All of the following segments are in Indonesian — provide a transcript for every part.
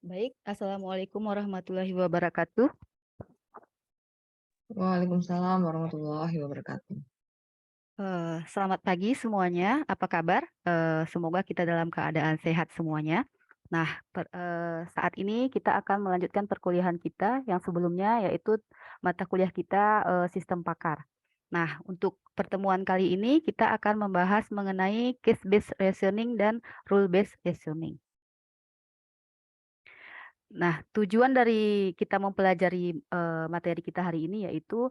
Baik, Assalamualaikum warahmatullahi wabarakatuh. Waalaikumsalam warahmatullahi wabarakatuh. Selamat pagi semuanya, apa kabar? Semoga kita dalam keadaan sehat semuanya. Nah, saat ini kita akan melanjutkan perkuliahan kita yang sebelumnya, yaitu mata kuliah kita, Sistem Pakar. Nah, untuk pertemuan kali ini kita akan membahas mengenai case based reasoning dan rule based reasoning. Nah, tujuan dari kita mempelajari, materi kita hari ini yaitu,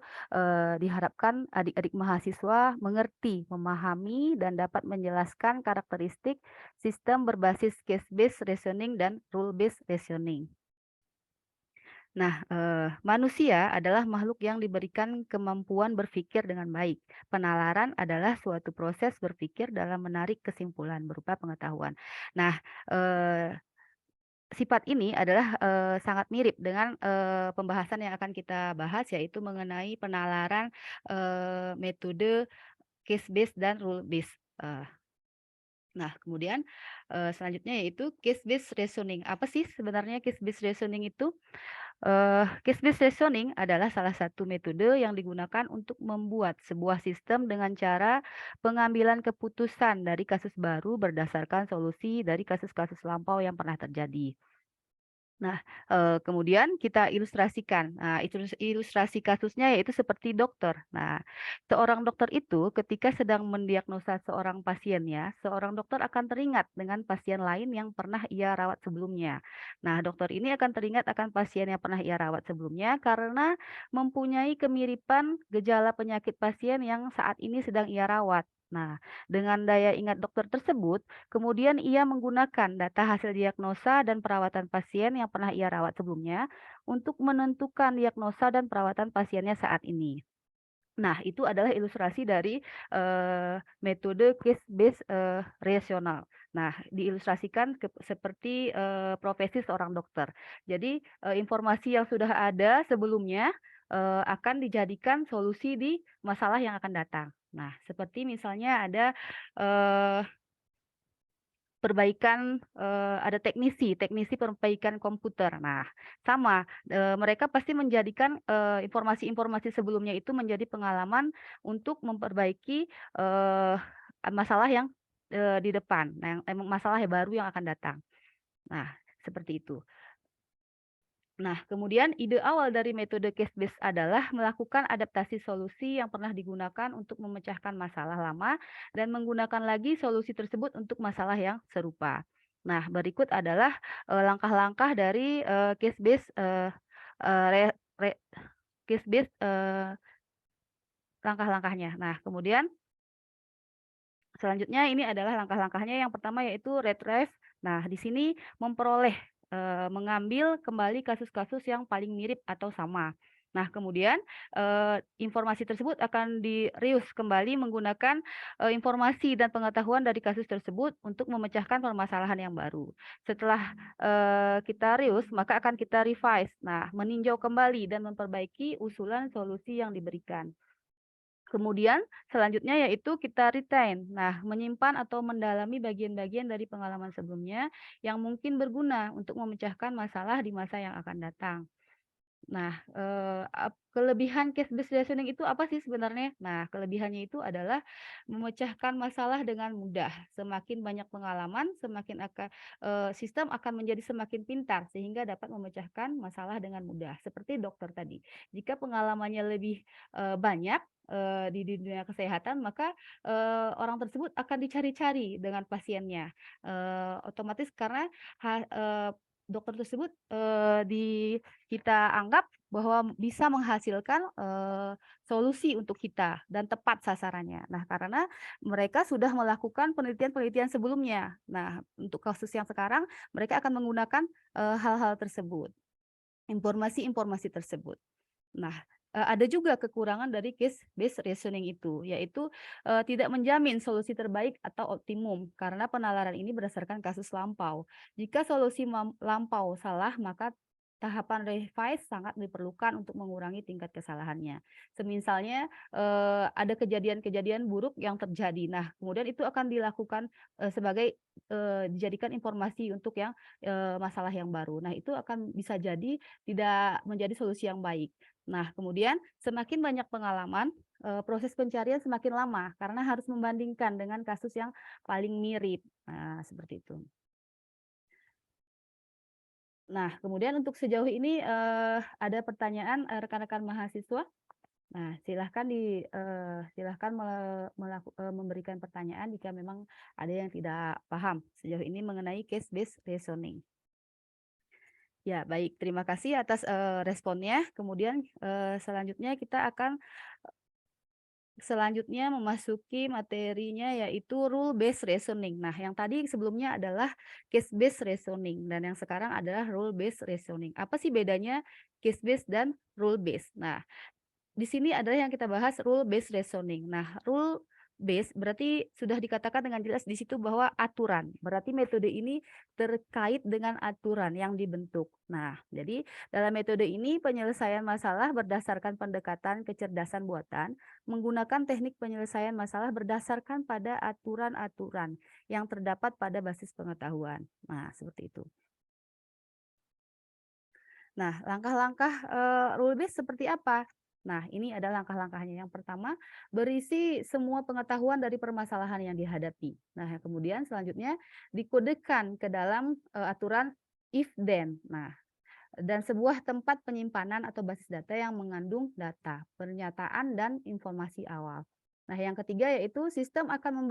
diharapkan adik-adik mahasiswa mengerti, memahami, dan dapat menjelaskan karakteristik sistem berbasis case based reasoning dan rule based reasoning. Nah, manusia adalah makhluk yang diberikan kemampuan berpikir dengan baik. Penalaran adalah suatu proses berpikir dalam menarik kesimpulan berupa pengetahuan. Nah, sifat ini adalah, sangat mirip dengan, pembahasan yang akan kita bahas, yaitu mengenai penalaran, metode case based dan rule based. Nah, kemudian, selanjutnya yaitu case based reasoning. Apa sih sebenarnya case based reasoning itu? Case based reasoning adalah salah satu metode yang digunakan untuk membuat sebuah sistem dengan cara pengambilan keputusan dari kasus baru berdasarkan solusi dari kasus-kasus lampau yang pernah terjadi. Nah, kemudian kita ilustrasikan. Nah, ilustrasi kasusnya yaitu seperti dokter. Nah, seorang dokter itu ketika sedang mendiagnosa seorang pasiennya, seorang dokter akan teringat dengan pasien lain yang pernah ia rawat sebelumnya. Nah, dokter ini akan teringat akan pasien yang pernah ia rawat sebelumnya karena mempunyai kemiripan gejala penyakit pasien yang saat ini sedang ia rawat. Nah, dengan daya ingat dokter tersebut, kemudian ia menggunakan data hasil diagnosa dan perawatan pasien yang pernah ia rawat sebelumnya untuk menentukan diagnosa dan perawatan pasiennya saat ini. Nah, itu adalah ilustrasi dari, metode case based, rasional. Nah, diilustrasikan seperti, profesi seorang dokter. Jadi, informasi yang sudah ada sebelumnya, akan dijadikan solusi di masalah yang akan datang. Nah, seperti misalnya ada, eee perbaikan, ada teknisi perbaikan komputer. Nah, sama, mereka pasti menjadikan, informasi-informasi sebelumnya itu menjadi pengalaman untuk memperbaiki, masalah yang, di depan. Nah, yang masalah yang baru yang akan datang. Nah, seperti itu. Nah, kemudian ide awal dari metode case based adalah melakukan adaptasi solusi yang pernah digunakan untuk memecahkan masalah lama dan menggunakan lagi solusi tersebut untuk masalah yang serupa. Nah, berikut adalah langkah-langkah dari case based re- re- case based langkah-langkahnya. Nah, kemudian selanjutnya ini adalah langkah-langkahnya. Yang pertama yaitu retrieve. Nah, di sini memperoleh, mengambil kembali kasus-kasus yang paling mirip atau sama. Nah, kemudian, informasi tersebut akan di-reuse kembali menggunakan, informasi dan pengetahuan dari kasus tersebut untuk memecahkan permasalahan yang baru. Setelah, kita reuse, maka akan kita revise. Nah, meninjau kembali dan memperbaiki usulan solusi yang diberikan. Kemudian selanjutnya yaitu kita retain. Nah, menyimpan atau mendalami bagian-bagian dari pengalaman sebelumnya yang mungkin berguna untuk memecahkan masalah di masa yang akan datang. Nah, kelebihan case based reasoning itu apa sih sebenarnya? Nah, kelebihannya itu adalah memecahkan masalah dengan mudah. Semakin banyak pengalaman, sistem akan menjadi semakin pintar sehingga dapat memecahkan masalah dengan mudah. Seperti dokter tadi, jika pengalamannya lebih, banyak, di dunia kesehatan, maka, orang tersebut akan dicari-cari dengan pasiennya. Otomatis karena dokter tersebut, kita anggap bahwa bisa menghasilkan, solusi untuk kita dan tepat sasarannya. Nah, karena mereka sudah melakukan penelitian-penelitian sebelumnya. Nah, untuk kasus yang sekarang mereka akan menggunakan, hal-hal tersebut, informasi-informasi tersebut. Nah, ada juga kekurangan dari case based reasoning itu, yaitu, tidak menjamin solusi terbaik atau optimum karena penalaran ini berdasarkan kasus lampau. Jika solusi lampau salah, maka tahapan revise sangat diperlukan untuk mengurangi tingkat kesalahannya. Semisalnya, ada kejadian-kejadian buruk yang terjadi. Nah, kemudian itu akan dilakukan, sebagai, dijadikan informasi untuk yang, masalah yang baru. Nah, itu akan bisa jadi tidak menjadi solusi yang baik. Nah, kemudian semakin banyak pengalaman, proses pencarian semakin lama karena harus membandingkan dengan kasus yang paling mirip. Nah, seperti itu. Nah, kemudian untuk sejauh ini, ada pertanyaan, rekan-rekan mahasiswa? Nah, silahkan memberikan pertanyaan jika memang ada yang tidak paham sejauh ini mengenai case based reasoning. Ya, baik, terima kasih atas, responnya. Kemudian, selanjutnya memasuki materinya yaitu rule based reasoning. Nah, yang tadi sebelumnya adalah case based reasoning dan yang sekarang adalah rule based reasoning. Apa sih bedanya case based dan rule based? Nah, di sini adalah yang kita bahas rule based reasoning. Nah, rule based berarti sudah dikatakan dengan jelas di situ bahwa aturan. Berarti metode ini terkait dengan aturan yang dibentuk. Nah, jadi dalam metode ini penyelesaian masalah berdasarkan pendekatan kecerdasan buatan menggunakan teknik penyelesaian masalah berdasarkan pada aturan-aturan yang terdapat pada basis pengetahuan. Nah, seperti itu. Nah, langkah-langkah, rule based seperti apa? Nah, ini adalah langkah-langkahnya. Yang pertama, berisi semua pengetahuan dari permasalahan yang dihadapi. Nah, yang kemudian selanjutnya dikodekan ke dalam, aturan if then. Nah, dan sebuah tempat penyimpanan atau basis data yang mengandung data, pernyataan, dan informasi awal. Nah, yang ketiga yaitu sistem akan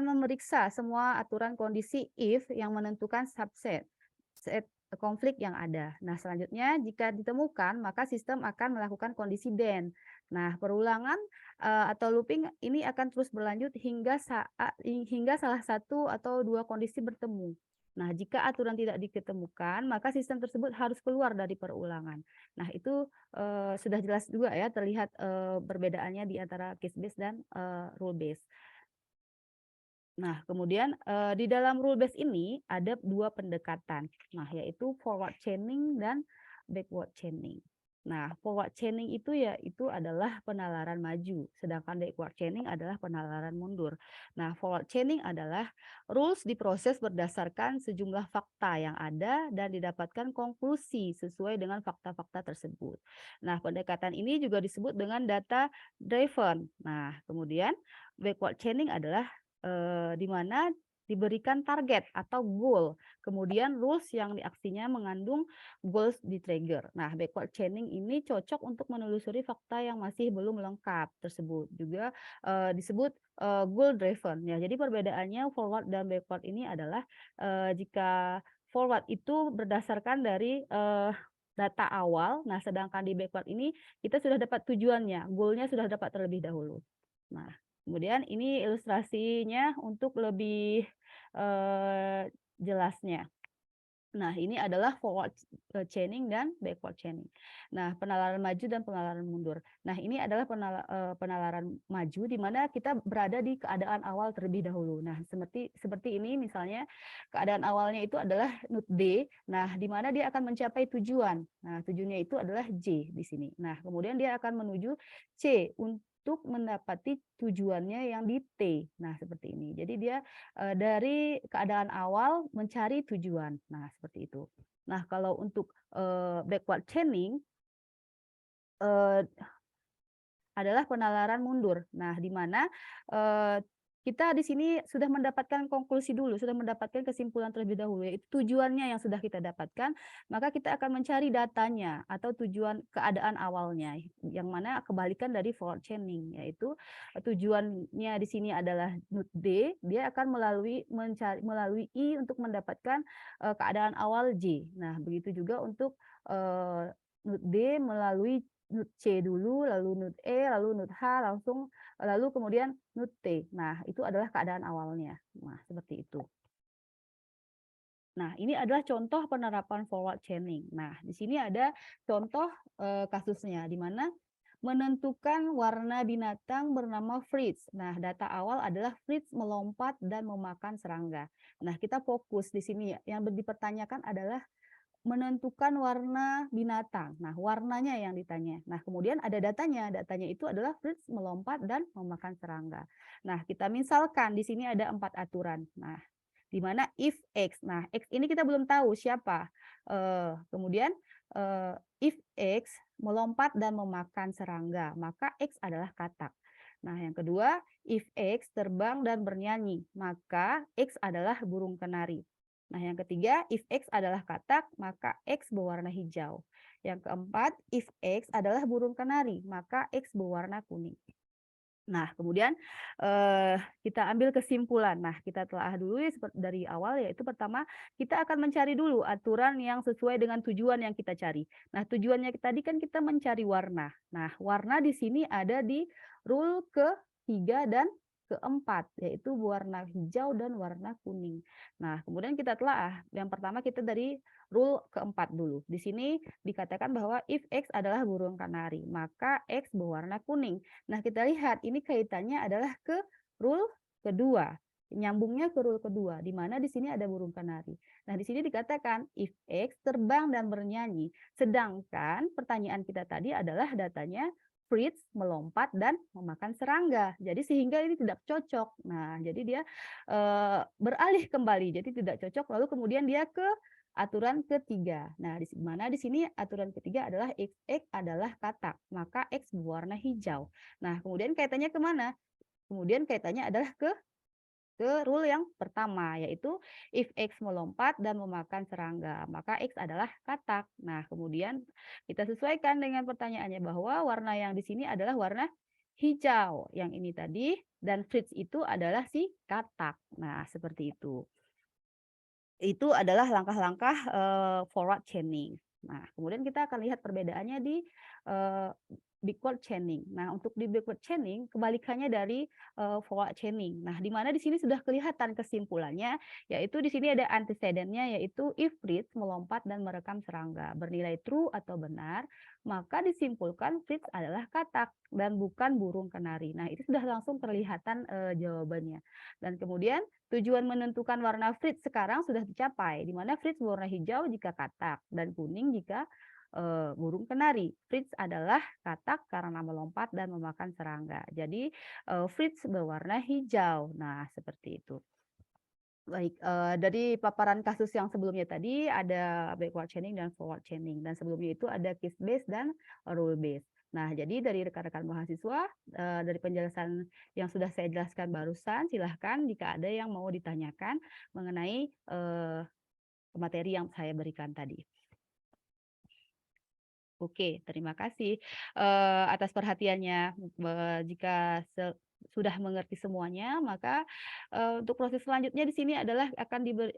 memeriksa semua aturan kondisi if yang menentukan subset set konflik yang ada. Nah, selanjutnya jika ditemukan, maka sistem akan melakukan kondisi then. Nah, perulangan atau looping ini akan terus berlanjut hingga salah satu atau dua kondisi bertemu. Nah, jika aturan tidak diketemukan, maka sistem tersebut harus keluar dari perulangan. Nah, itu sudah jelas juga ya terlihat perbedaannya di antara case based dan rule based. Nah, kemudian, di dalam rule base ini ada 2 pendekatan. Nah, yaitu forward chaining dan backward chaining. Nah, forward chaining itu adalah penalaran maju, sedangkan backward chaining adalah penalaran mundur. Nah, forward chaining adalah rules diproses berdasarkan sejumlah fakta yang ada dan didapatkan konklusi sesuai dengan fakta-fakta tersebut. Nah, pendekatan ini juga disebut dengan data driven. Nah, kemudian backward chaining adalah di mana diberikan target atau goal, kemudian rules yang aksinya mengandung goals di-trigger. Nah, backward chaining ini cocok untuk menelusuri fakta yang masih belum lengkap tersebut. Juga, disebut, goal driven ya. Jadi perbedaannya forward dan backward ini adalah, jika forward itu berdasarkan dari, data awal, nah sedangkan di backward ini kita sudah dapat tujuannya, goal-nya sudah dapat terlebih dahulu. Nah, kemudian ini ilustrasinya untuk lebih, jelasnya. Nah, ini adalah forward, chaining dan backward chaining. Nah, penalaran maju dan penalaran mundur. Nah, ini adalah penalaran maju di mana kita berada di keadaan awal terlebih dahulu. Nah, seperti seperti ini misalnya keadaan awalnya itu adalah node D, nah di mana dia akan mencapai tujuan. Nah, tujuannya itu adalah J di sini. Nah, kemudian dia akan menuju C untuk mendapati tujuannya yang di T. Nah, seperti ini. Jadi dia dari keadaan awal mencari tujuan. Nah, seperti itu. Nah, kalau untuk, backward chaining, eee, adalah penalaran mundur. Nah, di mana, kita di sini sudah mendapatkan konklusi dulu, sudah mendapatkan kesimpulan terlebih dahulu, yaitu tujuannya yang sudah kita dapatkan, maka kita akan mencari datanya atau tujuan keadaan awalnya, yang mana kebalikan dari forward chaining, yaitu tujuannya di sini adalah node D, dia akan melalui I untuk mendapatkan, keadaan awal J. Nah, begitu juga untuk, node D melalui node C dulu, lalu node E, lalu node H, lalu kemudian node T. Nah, itu adalah keadaan awalnya. Nah, seperti itu. Nah, ini adalah contoh penerapan forward chaining. Nah, di sini ada contoh, kasusnya, di mana menentukan warna binatang bernama Fritz. Nah, data awal adalah Fritz melompat dan memakan serangga. Nah, kita fokus di sini ya, yang dipertanyakan adalah menentukan warna binatang. Nah, warnanya yang ditanya. Nah, kemudian ada datanya. Datanya itu adalah Fritz melompat dan memakan serangga. Nah, kita misalkan di sini ada 4 aturan. Nah, di mana if X. Nah, X ini kita belum tahu siapa. Kemudian if X melompat dan memakan serangga, maka X adalah katak. Nah, yang kedua, if X terbang dan bernyanyi, maka X adalah burung kenari. Nah, yang ketiga, if X adalah katak, maka X berwarna hijau. Yang keempat, if X adalah burung kenari, maka X berwarna kuning. Nah, kemudian kita ambil kesimpulan. Nah, kita telah dulu ya dari awal, yaitu pertama kita akan mencari dulu aturan yang sesuai dengan tujuan yang kita cari. Nah, tujuannya tadi kan kita mencari warna. Nah, warna di sini ada di rule ketiga dan keempat, yaitu warna hijau dan warna kuning. Nah, kemudian kita telah yang pertama kita dari rule keempat dulu. Di sini dikatakan bahwa if X adalah burung kanari, maka X berwarna kuning. Nah, kita lihat ini kaitannya adalah ke rule kedua. Nyambungnya ke rule kedua, di mana di sini ada burung kanari. Nah, di sini dikatakan if X terbang dan bernyanyi. Sedangkan pertanyaan kita tadi adalah datanya Fritz melompat dan memakan serangga. Jadi sehingga ini tidak cocok. Nah, jadi dia beralih kembali. Jadi tidak cocok. Lalu kemudian dia ke aturan ketiga. Nah, di mana di sini aturan ketiga adalah X adalah katak, maka X berwarna hijau. Nah, kemudian kaitannya ke mana? Kemudian kaitannya adalah ke rule yang pertama, yaitu if X melompat dan memakan serangga, maka X adalah katak. Nah, kemudian kita sesuaikan dengan pertanyaannya bahwa warna yang di sini adalah warna hijau. Yang ini tadi, dan Fritz itu adalah si katak. Nah, seperti itu. Itu adalah langkah-langkah forward chaining. Nah, kemudian kita akan lihat perbedaannya di eee, backward chaining. Nah, untuk di backward chaining kebalikannya dari forward chaining. Nah, di mana di sini sudah kelihatan kesimpulannya, yaitu di sini ada antecedent-nya, yaitu if Fritz melompat dan merekam serangga bernilai true atau benar, maka disimpulkan Fritz adalah katak dan bukan burung kenari. Nah, itu sudah langsung kelihatan jawabannya. Dan kemudian tujuan menentukan warna Fritz sekarang sudah dicapai, di mana Fritz berwarna hijau jika katak dan kuning jika burung kenari. Fritz adalah katak karena melompat dan memakan serangga. Jadi Fritz berwarna hijau. Nah, seperti itu. Baik, dari paparan kasus yang sebelumnya tadi ada backward chaining dan forward chaining, dan sebelumnya itu ada case based dan rule based. Nah, jadi dari rekan-rekan mahasiswa, dari penjelasan yang sudah saya jelaskan barusan, silahkan jika ada yang mau ditanyakan mengenai materi yang saya berikan tadi. Oke, terima kasih atas perhatiannya. Jika sudah mengerti semuanya, maka untuk proses selanjutnya di sini adalah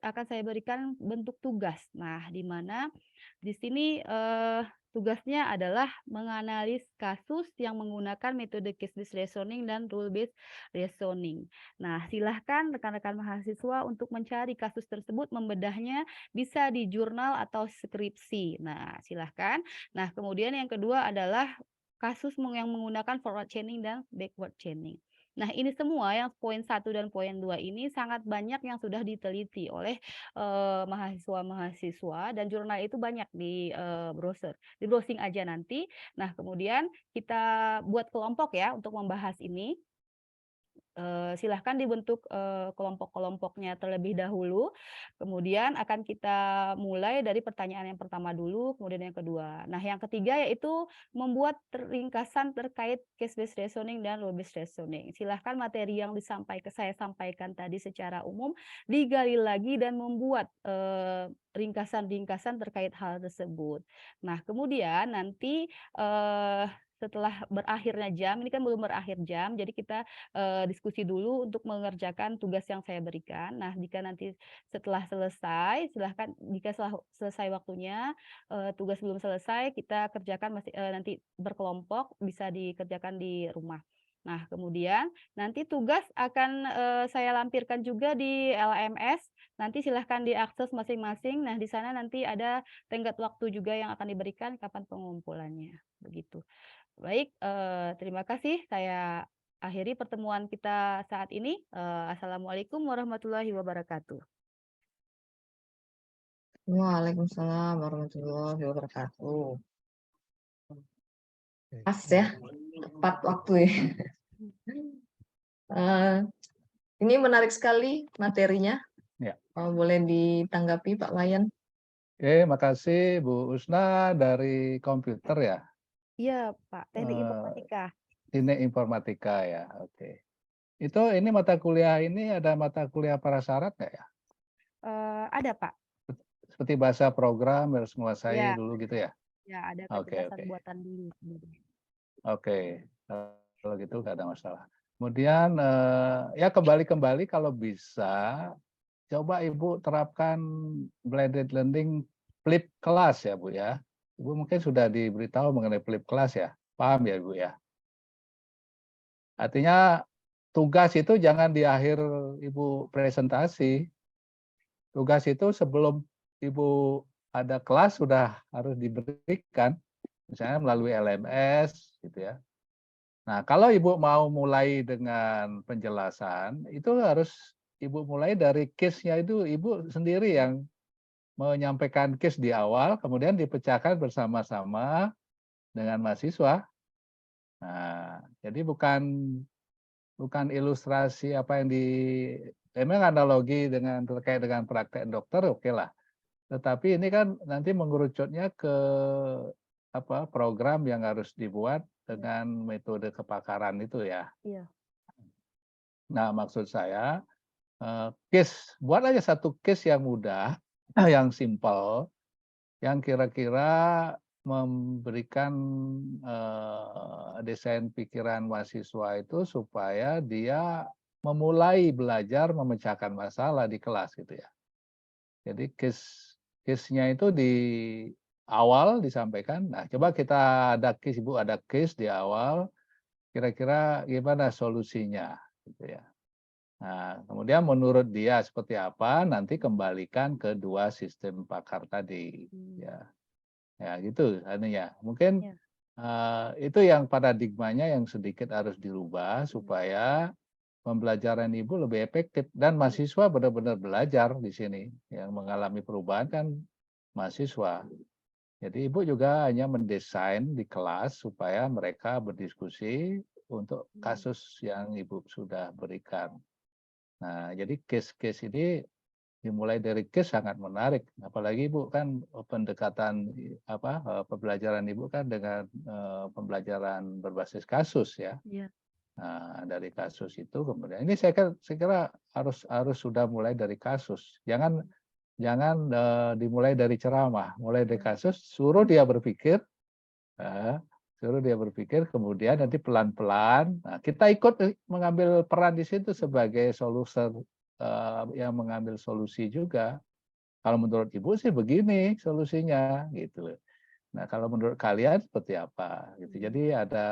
akan saya berikan bentuk tugas. Nah, di mana di sini tugasnya adalah menganalisis kasus yang menggunakan metode case based reasoning dan rule based reasoning. Nah, silahkan rekan-rekan mahasiswa untuk mencari kasus tersebut, membedahnya bisa di jurnal atau skripsi. Nah, silahkan. Nah, kemudian yang kedua adalah kasus yang menggunakan forward chaining dan backward chaining. Nah, ini semua yang poin 1 dan poin 2 ini sangat banyak yang sudah diteliti oleh mahasiswa-mahasiswa, dan jurnal itu banyak di browser. Di browsing aja nanti. Nah, kemudian kita buat kelompok ya untuk membahas ini. Silahkan dibentuk kelompok-kelompoknya terlebih dahulu, kemudian akan kita mulai dari pertanyaan yang pertama dulu, kemudian yang kedua. Nah, yang ketiga yaitu membuat ringkasan terkait case based reasoning dan rule based reasoning. Silahkan materi yang saya sampaikan tadi secara umum digali lagi dan membuat ringkasan-ringkasan terkait hal tersebut. Nah, kemudian nanti setelah berakhirnya jam, ini kan belum berakhir jam, jadi kita diskusi dulu untuk mengerjakan tugas yang saya berikan. Nah, jika nanti setelah selesai, silahkan jika setelah selesai waktunya, tugas belum selesai, kita kerjakan masih nanti berkelompok, bisa dikerjakan di rumah. Nah, kemudian nanti tugas akan saya lampirkan juga di LMS, nanti silahkan diakses masing-masing. Nah, di sana nanti ada tenggat waktu juga yang akan diberikan kapan pengumpulannya, begitu. Baik, terima kasih. Saya akhiri pertemuan kita saat ini. Assalamualaikum warahmatullahi wabarakatuh. Waalaikumsalam warahmatullahi wabarakatuh. Oke. Pas ya, tepat waktu ya. Eh, ini menarik sekali materinya. Ya. Boleh ditanggapi Pak Wayan? Oke, makasih Bu Usna dari komputer ya. Iya, Pak, Teknik Eh, Informatika. Ini informatika ya. Oke. Ini mata kuliah ini ada mata kuliah prasyarat nggak ya? Ada, Pak. Seperti bahasa program harus menguasai Ya, dulu gitu ya? ya ada Oke, kecerdasan oke. buatan dulu sebenarnya. Oke. Kalau gitu nggak ada masalah. Kemudian ya kembali kalau bisa coba Ibu terapkan blended learning flip kelas ya Bu ya. Ibu mungkin sudah diberitahu mengenai flip kelas ya. Paham ya Bu ya? Artinya tugas itu jangan di akhir Ibu presentasi. Tugas itu sebelum Ibu ada kelas sudah harus diberikan. Misalnya melalui LMS gitu ya. Nah, kalau Ibu mau mulai dengan penjelasan, itu harus Ibu mulai dari case-nya itu Ibu sendiri yang menyampaikan case di awal, kemudian dipecahkan bersama-sama dengan mahasiswa. Nah, jadi bukan ilustrasi apa yang memang analogi terkait dengan praktek dokter, oke lah. Tetapi ini kan nanti mengerucutnya ke program yang harus dibuat dengan metode kepakaran itu ya. Iya. Nah, maksud saya buat aja satu case yang mudah, yang simple, yang kira-kira memberikan desain pikiran mahasiswa itu supaya dia memulai belajar memecahkan masalah di kelas gitu ya. Jadi case-nya itu di awal disampaikan. Nah, coba kita ada case, Ibu ada case di awal, kira-kira gimana solusinya gitu ya. Nah, kemudian menurut dia seperti apa, nanti kembalikan ke dua sistem pakar tadi. Ya, ya gitu ya. Mungkin Ya. itu yang paradigmanya yang sedikit harus dirubah supaya pembelajaran Ibu lebih efektif dan mahasiswa benar-benar belajar di sini. Yang mengalami perubahan kan mahasiswa. Jadi Ibu juga hanya mendesain di kelas supaya mereka berdiskusi untuk kasus yang Ibu sudah berikan. Nah, jadi case-case ini dimulai dari case sangat menarik. Apalagi Ibu kan pendekatan pembelajaran Ibu kan dengan pembelajaran berbasis kasus ya. Iya. Nah, dari kasus itu kemudian ini saya kira harus sudah mulai dari kasus. Jangan dimulai dari ceramah, mulai dari kasus, eh, suruh dia berpikir, kemudian nanti pelan-pelan. Nah, kita ikut mengambil peran di situ sebagai soluser yang mengambil solusi juga. Kalau menurut Ibu sih begini solusinya gitu. Nah, kalau menurut kalian seperti apa gitu. Jadi ada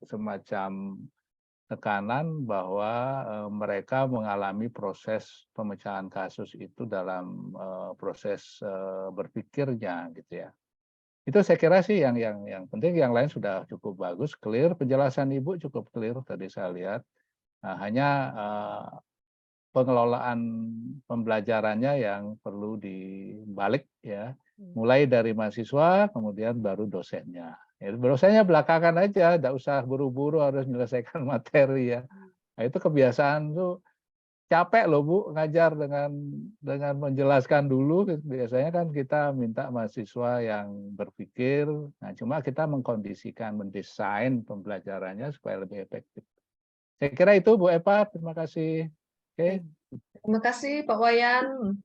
semacam tekanan bahwa mereka mengalami proses pemecahan kasus itu dalam proses berpikirnya gitu ya. Itu saya kira sih yang penting, yang lain sudah cukup bagus, clear, penjelasan Ibu cukup clear tadi saya lihat. Nah, hanya pengelolaan pembelajarannya yang perlu dibalik ya. Mulai dari mahasiswa, kemudian baru dosennya. Ya, dosennya belakangan aja, tidak usah buru-buru harus menyelesaikan materi ya. Nah, itu kebiasaan tuh capek loh Bu ngajar dengan menjelaskan dulu. Biasanya kan kita minta mahasiswa yang berpikir. Nah, cuma kita mengkondisikan, mendesain pembelajarannya supaya lebih efektif. Saya kira itu Bu Eva, terima kasih. Oke. Terima kasih Pak Wayan.